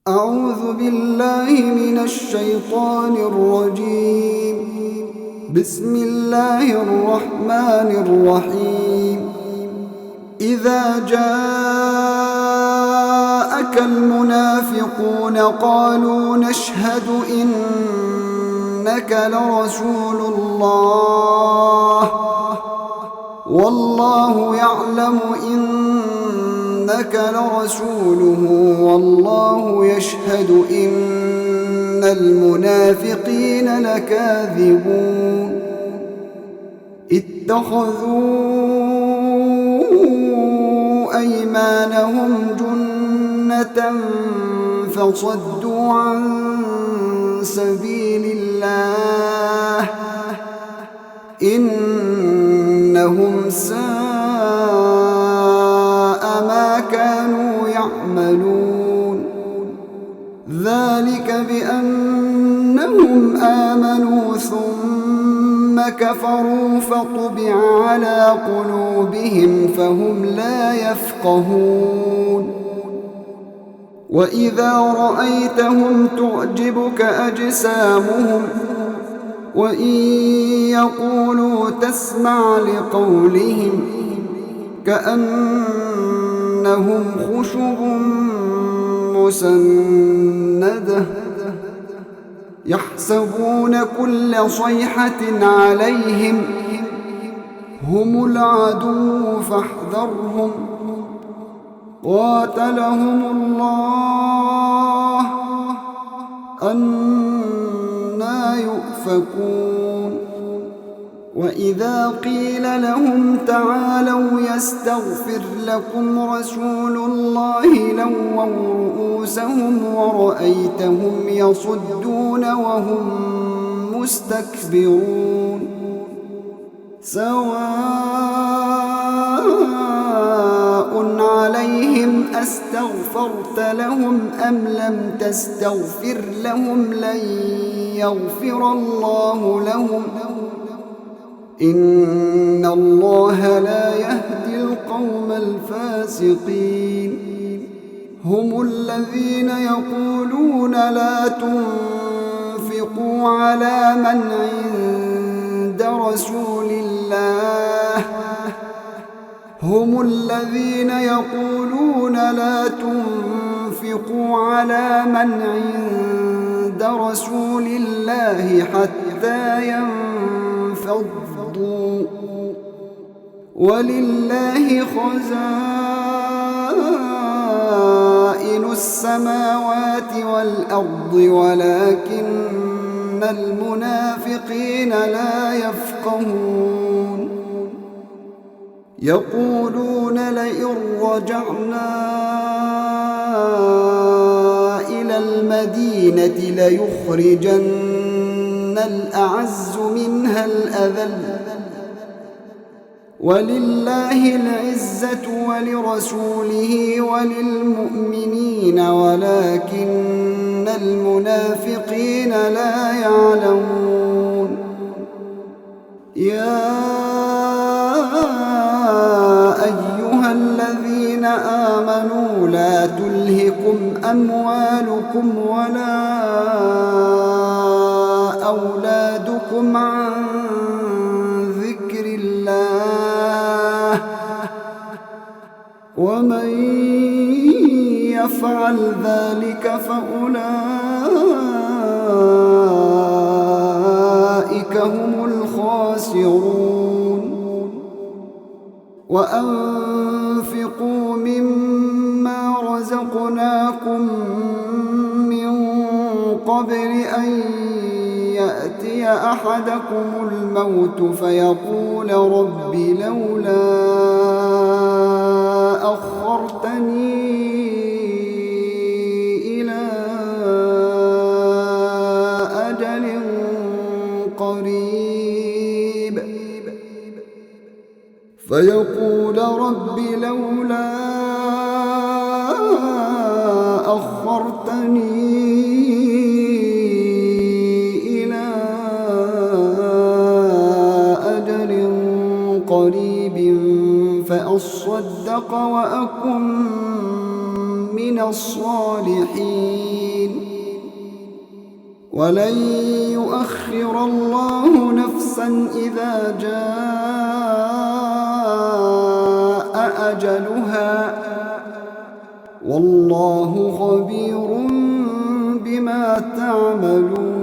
أعوذ بالله من الشيطان الرجيم. بسم الله الرحمن الرحيم. إذا جاءك المنافقون قالوا نشهد إنك لرسول الله والله يعلم إنك لرسوله والله يشهد إن المنافقين لكاذبون. اتخذوا أيمانهم جنة فصدوا عن سبيل الله إنهم ساء ما كانوا يعملون. ذلك بأنهم آمنوا ثم كفروا فطبع على قلوبهم فهم لا يفقهون. وإذا رأيتهم تعجبك أجسامهم وإن يقولوا تسمع لقولهم كأنهم خشب مسندة يحسبون كل صيحة عليهم هم العدو فاحذرهم قاتلهم الله أنى يؤفكون. وإذا قيل لهم تعالوا يستغفر لكم رسول الله لووا رؤوسهم ورأيتهم يصدون وهم مستكبرون. سواء عليهم أستغفرت لهم أم لم تستغفر لهم لن يغفر الله لهم إن الله لا يهدي القوم الفاسقين. هم الذين يقولون لا تنفقوا على من عند رسول الله هم الذين يقولون لا تنفقوا على من عند رسول الله حتى ينفضوا ولله خزائن السماوات والأرض ولكن المنافقين لا يفقهون. يقولون لئن رجعنا إلى المدينة ليخرجن الأعز منها الأذل ولله العزة ولرسوله وللمؤمنين ولكن المنافقين لا يعلمون. يا أيها الذين آمنوا لا تلهكم أموالكم ولا أولادكم عن ذكر الله ومن يفعل ذلك فأولئك هم الخاسرون. وأنفقوا مما رزقناكم من قبل أن يأتي أحدكم الموت فيقول رب لولا أخرتني إلى أجل قريب فيقول رب لولا أخرتني إلى أجل قريب فأصدق وأكن من الصالحين ولن يؤخر الله نفسا إذا جاء أجلها والله خبير بما تعملون